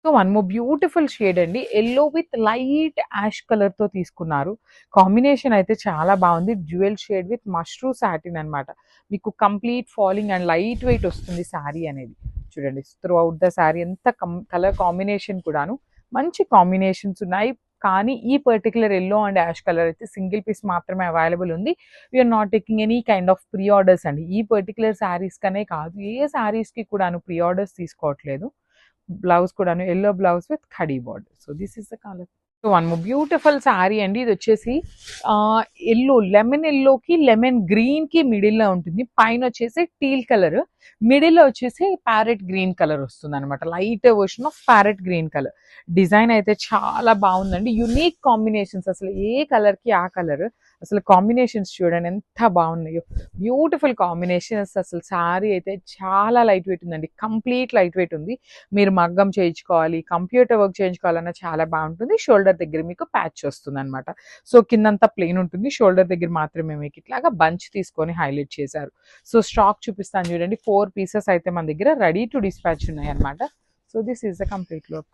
So one more beautiful shade అండి. Yellow with light ash కలర్‌తో తీసుకున్నారు. కాంబినేషన్ అయితే చాలా బావుంది. Dual shade with mashru satin అన్నమాట. మీకు complete falling and light weight వస్తుంది శారీ అనేది. చూడండి త్రూ ఔట్ ద శారీ ఎంత కలర్ కాంబినేషన్ కూడాను మంచి కాంబినేషన్స్ ఉన్నాయి. కానీ ఈ particular yellow and ash colour అయితే సింగిల్ పీస్ మాత్రమే అవైలబుల్ ఉంది. We're not taking any kind of pre orders అండి. ఈ పర్టిక్యులర్ శారీస్ కనే కాదు, ఏ శారీస్‌కి కూడాను ప్రీ ఆర్డర్స్ తీసుకోవట్లేదు. బ్లౌజ్ కూడాను yellow blouse with khadi border. So this is the colour. So one more beautiful sari అండి. ఇది వచ్చేసి యెల్లో, లెమన్ యెల్లోకి లెమన్ గ్రీన్‌కి మిడిల్‌లో ఉంటుంది. పైన వచ్చేసి టీల్ కలర్, మిడిల్‌లో వచ్చేసి ప్యారెట్ గ్రీన్ కలర్ వస్తుందన్నమాట. Light version of parrot green colour. Design అయితే చాలా బాగుందండి. యునిక్ కాంబినేషన్స్, అసలు ఏ కలర్‌కి ఆ కలర్. అసలు కాంబినేషన్స్ చూడండి ఎంత బాగున్నాయో. Beautiful combinations. అసలు శారీ అయితే చాలా లైట్ వెయిట్ ఉందండి. కంప్లీట్ లైట్ వెయిట్ ఉంది. మీరు మగ్గం చేయించుకోవాలి, కంప్యూటర్ వర్క్ చేయించుకోవాలన్నా చాలా బాగుంటుంది. షోల్డర్ దగ్గర మీకు ప్యాచ్ వస్తుందన్నమాట. సో కిందంతా ప్లెయిన్ ఉంటుంది. షోల్డర్ దగ్గర మాత్రమే మీకు ఇట్లాగా బంచ్ తీసుకొని హైలైట్ చేశారు. సో స్టాక్ చూపిస్తాను చూడండి. 4 పీసెస్ అయితే మన దగ్గర రెడీ టు డిస్పాచ్ ఉన్నాయి అన్నమాట. So this is the complete look.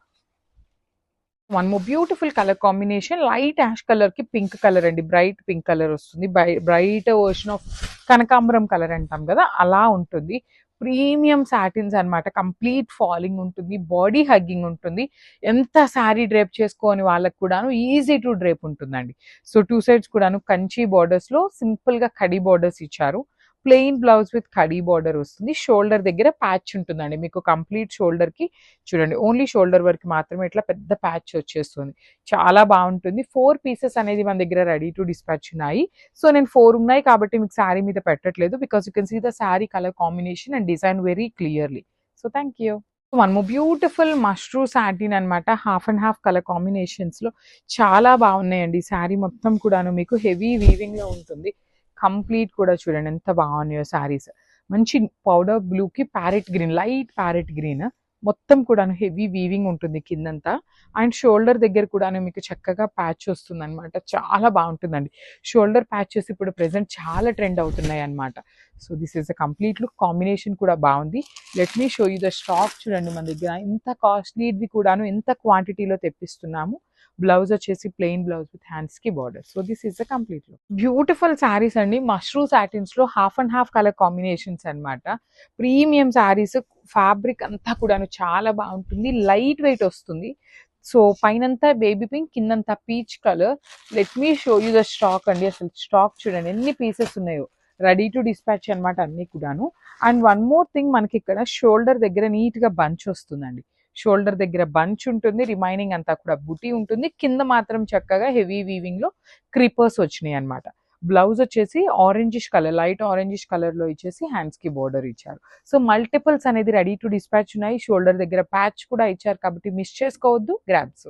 One more beautiful colour combination. Light ash colour కి పింక్ కలర్ అండి. బ్రైట్ పింక్ కలర్ వస్తుంది. బ్రైట్ వర్షన్ ఆఫ్ కనకాంబరం కలర్ అంటాం కదా, అలా ఉంటుంది. ప్రీమియం సాటిన్స్ అన్నమాట. కంప్లీట్ ఫాలింగ్ ఉంటుంది, బాడీ హగ్గింగ్ ఉంటుంది. ఎంత శారీ డ్రేప్ చేసుకోని వాళ్ళకి కూడాను ఈజీ టు డ్రేప్ ఉంటుందండి. సో 2 సైడ్స్ కూడాను కంచి బార్డర్స్ లో సింపుల్ గా కడీ బార్డర్స్ ఇచ్చారు. Plain blouse with khadi border వస్తుంది. షోల్డర్ దగ్గర ప్యాచ్ ఉంటుందండి మీకు. కంప్లీట్ షోల్డర్ కి చూడండి, ఓన్లీ షోల్డర్ వరకు మాత్రమే ఇట్లా పెద్ద ప్యాచ్ వచ్చేస్తుంది. చాలా బాగుంటుంది. 4 పీసెస్ అనేది మన దగ్గర రెడీ టు డిస్పాచ్ ఉన్నాయి. సో నేను 4 ఉన్నాయి కాబట్టి మీకు శారీ మీద పెట్టట్లేదు. Because you can see the sari colour combination and design very clearly. So thank you. One more beautiful mashru satin అనమాట. Half and half colour combinations లో చాలా బాగున్నాయండి. శారీ మొత్తం కూడాను మీకు హెవీ వీవింగ్ లో ఉంటుంది. కంప్లీట్ కూడా చూడండి ఎంత బాగున్నాయో శారీస్. మంచి పౌడర్ బ్లూ కి parrot green, light parrot green, మొత్తం కూడాను హెవీ వీవింగ్ ఉంటుంది కిందంతా. అండ్ షోల్డర్ దగ్గర కూడాను మీకు చక్కగా ప్యాచ్ వస్తుంది అనమాట. చాలా బాగుంటుందండి. షోల్డర్ ప్యాచెస్ ఇప్పుడు ప్రెసెంట్ చాలా ట్రెండ్ అవుతున్నాయి అనమాట. So this is the complete look. Combination కూడా బాగుంది. Let me show you the stock. చూడండి మన దగ్గర ఎంత కాస్ట్లీవి కూడాను ఎంత క్వాంటిటీలో తెప్పిస్తున్నాము. బ్లౌజ్ వచ్చేసి ప్లెయిన్ బ్లౌజ్ విత్ హ్యాండ్స్ కి border. So this is the complete look. Beautiful saris అండి. మష్రూ సాటిన్స్ లో half and half colour combinations అన్నమాట. ప్రీమియం శారీస్. ఫ్యాబ్రిక్ అంతా కూడాను చాలా బాగుంటుంది. లైట్ వెయిట్ వస్తుంది. సో పైనంతా బేబీ పింక్, కిందంతా peach colour. Let me show you the stock అండి. అసలు స్టాక్ చూడండి ఎన్ని పీసెస్ ఉన్నాయో. రెడీ టు డిస్పాచ్ అనమాట అన్ని కూడాను. అండ్ వన్ మోర్ థింగ్, మనకి ఇక్కడ షోల్డర్ దగ్గర నీట్ గా బంచ్ వస్తుందండి. షోల్డర్ దగ్గర బంచ్ ఉంటుంది. రిమైనింగ్ అంతా కూడా బుటీ ఉంటుంది. కింద మాత్రం చక్కగా హెవీ వీవింగ్ లో క్రీపర్స్ వచ్చినాయి అనమాట. బ్లౌజ్ వచ్చేసి orangish colour, light orangish colour లో ఇచ్చేసి హ్యాండ్స్ కి బోర్డర్ ఇచ్చారు. సో మల్టిపుల్స్ అనేది రెడీ టు డిస్పాచ్ ఉన్నాయి. షోల్డర్ దగ్గర ప్యాచ్ కూడా ఇచ్చారు కాబట్టి మిస్ చేసుకోవద్దు. గ్రాబ్స్.